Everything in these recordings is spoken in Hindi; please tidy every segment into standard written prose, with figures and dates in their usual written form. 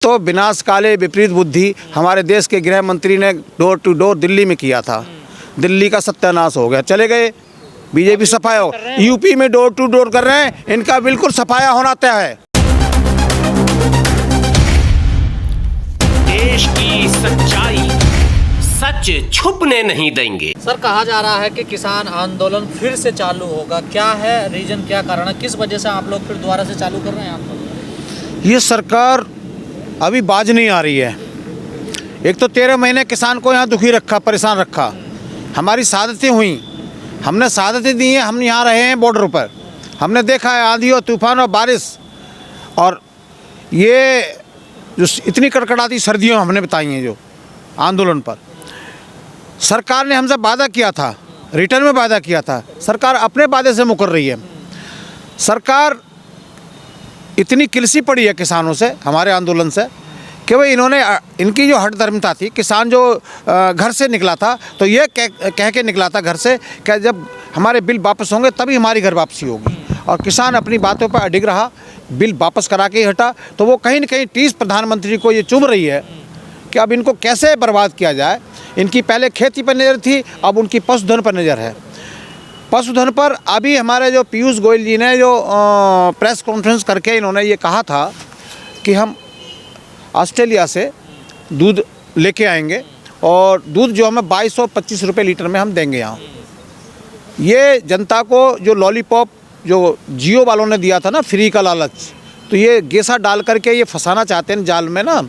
तो विनाश काले विपरीत बुद्धि हमारे देश के गृह मंत्री ने डोर टू डोर दिल्ली में किया था। दिल्ली का सत्यानाश हो गया, चले गए। बीजेपी सफाया हो, यूपी में डोर टू डोर कर रहे हैं, इनका बिल्कुल सफाया होना तय है। देश की सच्चाई सच छुपने नहीं देंगे। सर, कहा जा रहा है कि किसान आंदोलन फिर से चालू होगा, क्या है रीजन, क्या कारण है, किस वजह से आप लोग फिर दोबारा से चालू कर रहे हैं आंदोलन? ये सरकार अभी बाज नहीं आ रही है। एक तो 13 महीने किसान को यहाँ दुखी रखा, परेशान रखा। हमारी शहादतें हुई, हमने शहादतें दी हैं, हम यहाँ रहे हैं बॉर्डर पर, हमने देखा है आंधी और तूफान और बारिश, और ये जो इतनी कड़कड़ाती सर्दियों हमने बताई हैं जो आंदोलन पर। सरकार ने हमसे वादा किया था, रिटर्न में वादा किया था, सरकार अपने वादे से मुकर रही है। सरकार इतनी किलसी पड़ी है किसानों से, हमारे आंदोलन से, कि भाई इन्होंने, इनकी जो हठधर्मिता थी, किसान जो घर से निकला था तो ये कह के निकला था घर से कि जब हमारे बिल वापस होंगे तभी हमारी घर वापसी होगी, और किसान अपनी बातों पर अडिग रहा, बिल वापस करा के ही हटा। तो वो कहीं न कहीं टीस प्रधानमंत्री को ये चुभ रही है कि अब इनको कैसे बर्बाद किया जाए। इनकी पहले खेती पर नज़र थी, अब उनकी पशुधन पर नज़र है। पशुधन पर अभी हमारे जो पीयूष गोयल जी ने जो प्रेस कॉन्फ्रेंस करके इन्होंने ये कहा था कि हम ऑस्ट्रेलिया से दूध लेके आएंगे और दूध जो हमें 2225 रुपये लीटर में हम देंगे यहाँ। ये जनता को जो लॉलीपॉप जो जियो वालों ने दिया था ना, फ्री का लालच, तो ये गेसा डाल करके ये फंसाना चाहते हैं जाल में ना।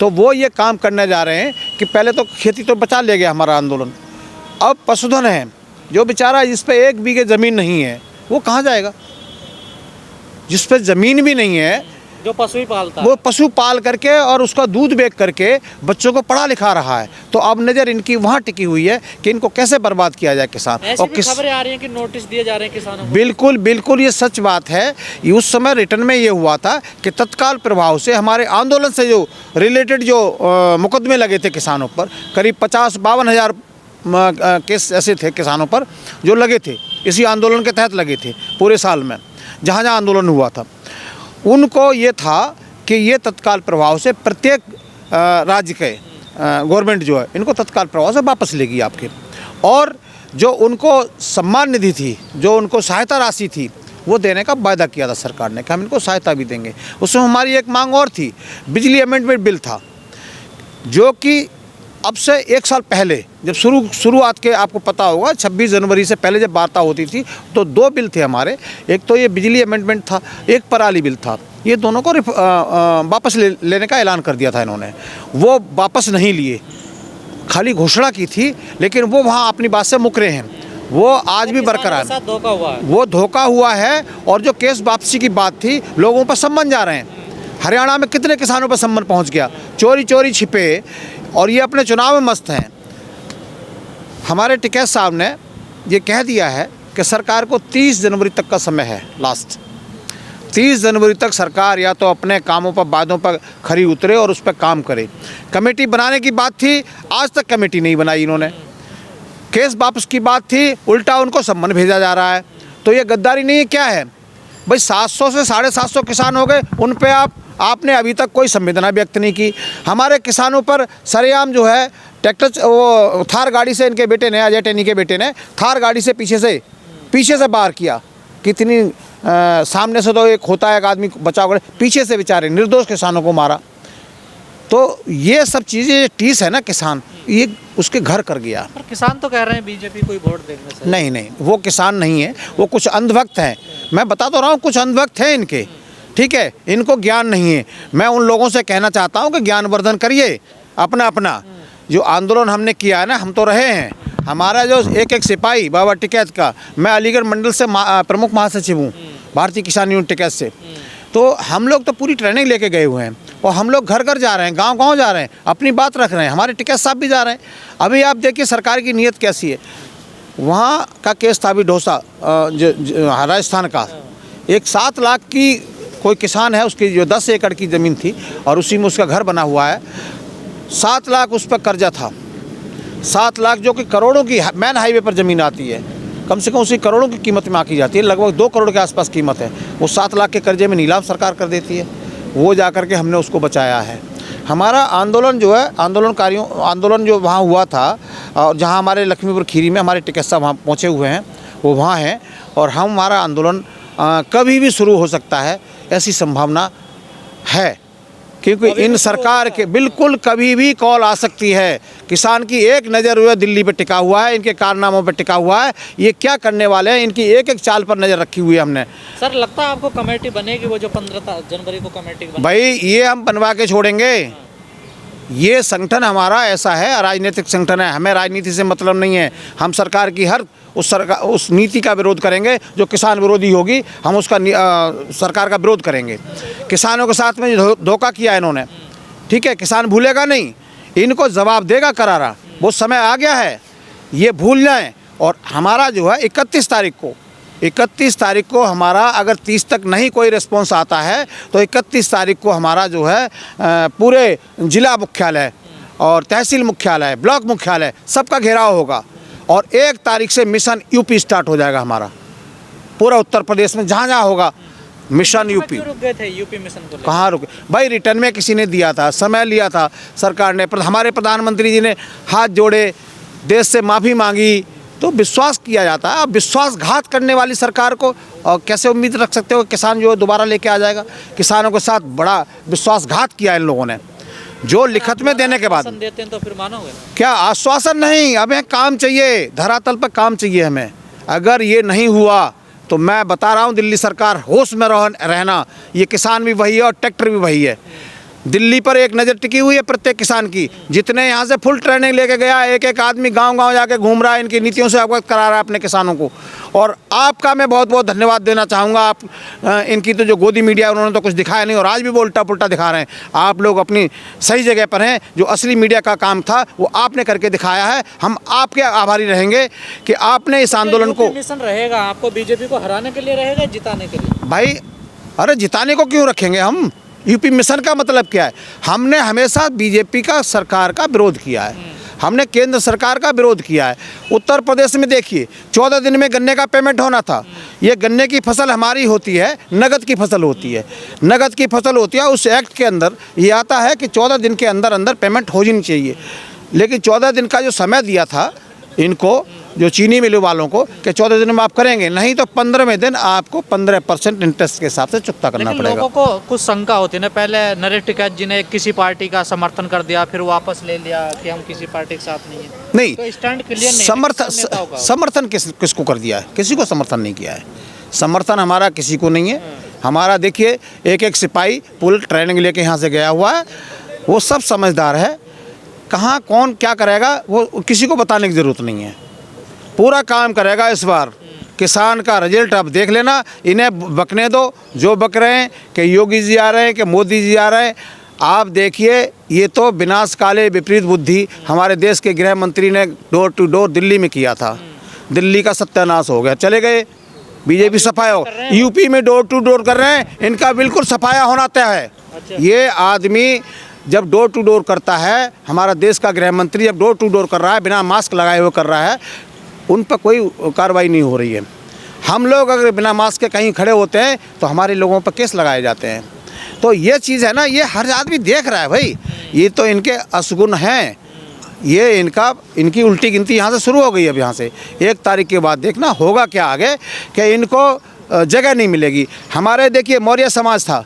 तो वो ये काम करने जा रहे हैं कि पहले तो खेती तो बचा ले गया हमारा आंदोलन, अब पशुधन है, जो बेचारा जिस पे 1 बीघे ज़मीन नहीं है वो कहाँ जाएगा? जिस पे ज़मीन भी नहीं है, जो पशु ही पालता, वो पशु पाल करके और उसका दूध बेच करके बच्चों को पढ़ा लिखा रहा है। तो अब नज़र इनकी वहाँ टिकी हुई है कि इनको कैसे बर्बाद किया जाए किसान। ऐसी भी खबरें आ रही हैं कि नोटिस दिए जा रहे हैं किसानों को। बिल्कुल बिल्कुल ये सच बात है। ये उस समय रिटर्न में ये हुआ था कि तत्काल प्रभाव से हमारे आंदोलन से जो रिलेटेड जो मुकदमे लगे थे किसानों पर, करीब 50-52 हज़ार केस ऐसे थे किसानों पर जो लगे थे, इसी आंदोलन के तहत लगे थे पूरे साल में, जहाँ जहाँ आंदोलन हुआ था। उनको ये था कि ये तत्काल प्रभाव से प्रत्येक राज्य के गवर्नमेंट जो है इनको तत्काल प्रभाव से वापस लेगी आपके, और जो उनको सम्मान निधि थी, जो उनको सहायता राशि थी, वो देने का वायदा किया था सरकार ने कि हम इनको सहायता भी देंगे। उसमें हमारी एक मांग और थी, बिजली अमेंडमेंट बिल था, जो कि अब से 1 साल पहले जब शुरुआत के आपको पता होगा 26 जनवरी से पहले जब वार्ता होती थी तो 2 बिल थे हमारे। एक तो ये बिजली अमेंडमेंट था, एक पराली बिल था। ये दोनों को वापस लेने का ऐलान कर दिया था इन्होंने, वो वापस नहीं लिए, खाली घोषणा की थी, लेकिन वो वहाँ अपनी बात से मुकरे हैं। वो आज भी बरकरार है, धोखा हुआ है, वो धोखा हुआ है। और जो केस वापसी की बात थी, लोगों पर सम्मन जा रहे हैं। हरियाणा में कितने किसानों पर सम्मन पहुँच गया, चोरी चोरी छिपे, और ये अपने चुनाव में मस्त हैं। हमारे टिकैत साहब ने ये कह दिया है कि सरकार को 30 जनवरी तक का समय है, लास्ट 30 जनवरी तक सरकार या तो अपने कामों पर, वादों पर खरी उतरे और उस पर काम करे। कमेटी बनाने की बात थी, आज तक कमेटी नहीं बनाई इन्होंने। केस वापस की बात थी, उल्टा उनको सम्मन भेजा जा रहा है। तो ये गद्दारी नहीं है, क्या है भाई? 700 से 750 किसान हो गए, उन पे आपने अभी तक कोई संवेदना व्यक्त नहीं की। हमारे किसानों पर सरेआम जो है ट्रैक्टर, वो थार गाड़ी से इनके बेटे ने, अजय टेनी के बेटे ने थार गाड़ी से पीछे से बाहर किया। कितनी सामने से तो एक होता है, एक आदमी बचाव करे, पीछे से बेचारे निर्दोष किसानों को मारा। तो ये सब चीज़ें टीस है ना, किसान ये उसके घर कर गया। पर किसान तो कह रहे हैं बीजेपी को ही वोट देने से। नहीं, वो किसान नहीं है, वो कुछ अंधभक्त हैं। मैं बता तो रहा हूँ, कुछ अंधभक्त हैं इनके, ठीक है, इनको ज्ञान नहीं है। मैं उन लोगों से कहना चाहता हूँ कि ज्ञानवर्धन करिए अपना। जो आंदोलन हमने किया है ना, हम तो रहे हैं। हमारा जो एक सिपाही बाबा टिकैत का, मैं अलीगढ़ मंडल से प्रमुख महासचिव हूँ भारतीय किसान यूनियन टिकैत से। तो हम लोग तो पूरी ट्रेनिंग लेके गए हुए हैं, और हम लोग घर घर जा रहे हैं, गांव-गांव जा रहे हैं, अपनी बात रख रहे हैं। हमारे टिकैत साहब भी जा रहे हैं। अभी आप देखिए सरकार की नीयत कैसी है। वहाँ का केस था अभी ढोसा, राजस्थान का, एक 7 लाख की कोई किसान है, उसकी जो 10 एकड़ की ज़मीन थी और उसी में उसका घर बना हुआ है। 7 लाख उस पर कर्जा था, 7 लाख, जो कि करोड़ों की मेन हाईवे पर ज़मीन आती है, कम से कम उसी करोड़ों की कीमत में आकी जाती है, लगभग 2 करोड़ के आसपास कीमत है। वो 7 लाख के कर्जे में नीलाम सरकार कर देती है। वो जा कर के हमने उसको बचाया है। हमारा आंदोलन जो है, आंदोलन जो वहाँ हुआ था, और जहाँ हमारे लक्ष्मीपुर खीरी में हमारे टिकट साहब वहाँ पहुँचे हुए हैं, वो वहाँ हैं, और हमारा आंदोलन कभी भी शुरू हो सकता है, ऐसी संभावना है, क्योंकि इन सरकार के बिल्कुल कभी भी कॉल आ सकती है। किसान की एक नज़र हुआ दिल्ली पे टिका हुआ है, इनके कारनामों पे टिका हुआ है, ये क्या करने वाले हैं, इनकी एक एक चाल पर नज़र रखी हुई है हमने। सर लगता है आपको कमेटी बनेगी, वो जो 15 जनवरी को कमेटी बनेगी? भाई ये हम बनवा के छोड़ेंगे। ये संगठन हमारा ऐसा है, राजनीतिक संगठन है, हमें राजनीति से मतलब नहीं है। हम सरकार की हर उस नीति का विरोध करेंगे जो किसान विरोधी होगी, हम उसका सरकार का विरोध करेंगे। किसानों के साथ में जो धोखा किया इन्होंने, ठीक है, किसान भूलेगा नहीं, इनको जवाब देगा करारा। वो समय आ गया है, ये भूल जाएं। और हमारा जो है 31 तारीख को हमारा, अगर 30 तक नहीं कोई रिस्पॉन्स आता है तो 31 तारीख को हमारा जो है पूरे जिला मुख्यालय और तहसील मुख्यालय, ब्लॉक मुख्यालय सबका घेराव होगा। और 1 तारीख से मिशन यूपी स्टार्ट हो जाएगा हमारा, पूरा उत्तर प्रदेश में जहाँ जहाँ होगा मिशन यूपी। क्यों रुक गए थे यूपी मिशन को लेकर? कहाँ रुके भाई, रिटर्न में किसी ने दिया था, समय लिया था सरकार ने, हमारे प्रधानमंत्री जी ने हाथ जोड़े, देश से माफ़ी मांगी, तो विश्वास किया जाता है। अब विश्वासघात करने वाली सरकार को और कैसे उम्मीद रख सकते हो किसान जो दोबारा लेके आ जाएगा? किसानों के साथ बड़ा विश्वासघात किया इन लोगों ने, जो लिखित में देने के बाद देते हैं तो फिर मानोगे? क्या आश्वासन नहीं, हमें काम चाहिए, धरातल पर काम चाहिए हमें। अगर ये नहीं हुआ तो मैं बता रहा हूँ, दिल्ली सरकार होश में रहना, ये किसान भी वही है और ट्रैक्टर भी वही है। दिल्ली पर एक नज़र टिकी हुई है प्रत्येक किसान की। जितने यहाँ से फुल ट्रेनिंग लेके गया, एक एक आदमी गांव-गांव जाके घूम रहा है, इनकी नीतियों से अवगत करा रहा है अपने किसानों को। और आपका मैं बहुत बहुत धन्यवाद देना चाहूँगा। आप इनकी तो जो गोदी मीडिया है उन्होंने तो कुछ दिखाया नहीं, और आज भी वो उल्टा पुल्टा दिखा रहे हैं। आप लोग अपनी सही जगह पर हैं, जो असली मीडिया का काम था वो आपने करके दिखाया है। हम आपके आभारी रहेंगे कि आपने इस आंदोलन को। मिशन रहेगा आपको बीजेपी को हराने के लिए रहेगा, जिताने के लिए? भाई अरे जिताने को क्यों रखेंगे हम? यूपी मिशन का मतलब क्या है? हमने हमेशा बीजेपी का सरकार का विरोध किया है, हमने केंद्र सरकार का विरोध किया है। उत्तर प्रदेश में देखिए 14 दिन में गन्ने का पेमेंट होना था। ये गन्ने की फसल हमारी होती है, नगद की फसल होती है, नगद की फसल होती है। उस एक्ट के अंदर ये आता है कि 14 दिन के अंदर अंदर पेमेंट हो जानी चाहिए, लेकिन 14 दिन का जो समय दिया था इनको, जो चीनी मिल वालों को, कि 14 दिन में आप करेंगे, नहीं तो 15वें दिन आपको 15% इंटरेस्ट के हिसाब से चुकता करना पड़ेगा। लोगों को कुछ शंका होती है ना, पहले नरेश टिकैत जी ने किसी पार्टी का समर्थन कर दिया, फिर वापस ले लिया कि हम किसी पार्टी के साथ नहीं है। नहीं, तो स्टैंड क्लियर नहीं, समर्थन किसको कर दिया है? किसी को समर्थन नहीं किया है। समर्थन हमारा किसी को नहीं है। हमारा देखिए एक एक सिपाही पुल ट्रेनिंग लेके यहाँ से गया हुआ है, वो सब समझदार है। कहाँ कौन क्या करेगा वो किसी को बताने की ज़रूरत नहीं है, पूरा काम करेगा इस बार। किसान का रिजल्ट आप देख लेना, इन्हें बकने दो जो बक रहे हैं, कि योगी जी आ रहे हैं कि मोदी जी आ रहे हैं। आप देखिए, ये तो विनाश काले विपरीत बुद्धि हमारे देश के गृह मंत्री ने डोर टू डोर दिल्ली में किया था। दिल्ली का सत्यानाश हो गया, चले गए, बीजेपी सफाया हो। यूपी में डोर टू डोर कर रहे हैं, इनका बिल्कुल सफाया होना तय है। ये आदमी जब डोर टू डोर करता है, हमारा देश का गृह मंत्री जब डोर टू डोर कर रहा है, बिना मास्क लगाए हुए कर रहा है, उन पर कोई कार्रवाई नहीं हो रही है। हम लोग अगर बिना मास्क के कहीं खड़े होते हैं तो हमारे लोगों पर केस लगाए जाते हैं। तो ये चीज़ है ना, ये हर आदमी देख रहा है भाई, ये तो इनके असगुण हैं। ये इनकी उल्टी गिनती यहाँ से शुरू हो गई। अब यहाँ से 1 तारीख के बाद देखना होगा क्या आगे, कि इनको जगह नहीं मिलेगी। हमारे देखिए मौर्य समाज था,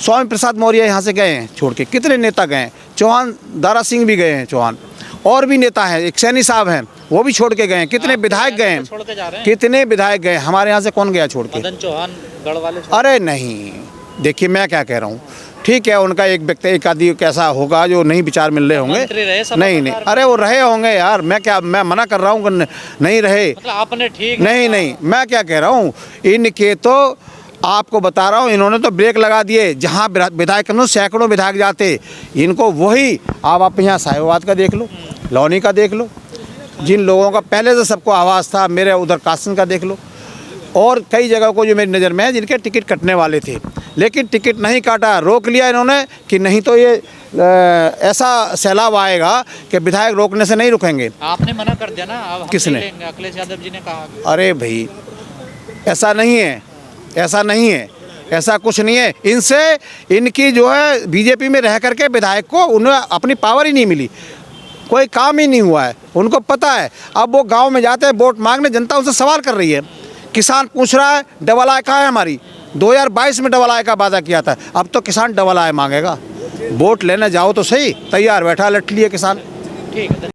स्वामी प्रसाद मौर्य यहाँ से गए हैं छोड़ के, कितने नेता गए हैं, चौहान दारा सिंह भी गए हैं, चौहान और भी नेता हैं, एक सैनी साहब हैं वो भी छोड़ के गए हैं, कितने विधायक गए हैं, कितने विधायक गए। हमारे यहाँ से कौन गया छोड़ के? मदन चौहान गढ़ वाले। अरे नहीं, देखिए मैं क्या कह रहा हूँ, ठीक है उनका एक व्यक्ति एक आदि कैसा होगा जो नहीं विचार मिल रहे होंगे, नहीं, अरे वो रहे होंगे यार, मैं मना कर रहा हूँ नहीं रहे, मतलब आपने ठीक नहीं, मैं क्या कह रहा हूँ, इनके तो आपको बता रहा हूँ, इन्होंने तो ब्रेक लगा दिए। जहाँ विधायक सैकड़ों विधायक जाते, इनको वही आप यहाँ साहिबाबाद का देख लो, लौनी का देख लो, जिन लोगों का पहले से सबको आवाज़ था, मेरे उधर कासन का देख लो, और कई जगह को जो मेरी नज़र में है जिनके टिकट कटने वाले थे, लेकिन टिकट नहीं काटा, रोक लिया इन्होंने कि नहीं तो ये ऐसा सैलाब आएगा कि विधायक रोकने से नहीं रुकेंगे। आपने मना कर दिया ना? अब किसने? अखिलेश यादव जी ने कहा। अरे भाई ऐसा नहीं है, ऐसा नहीं है। ऐसा कुछ नहीं है। इनसे इनकी जो है बीजेपी में रह करके विधायक को उन्हें अपनी पावर ही नहीं मिली, कोई काम ही नहीं हुआ है। उनको पता है, अब वो गांव में जाते हैं वोट मांगने, जनता उनसे सवाल कर रही है। किसान पूछ रहा है डबल आय कहाँ है हमारी, 2022 में डबल आय का वादा किया था, अब तो किसान डबल आय मांगेगा। वोट लेने जाओ तो सही, तैयार बैठा लट लिए किसान। ठीक है।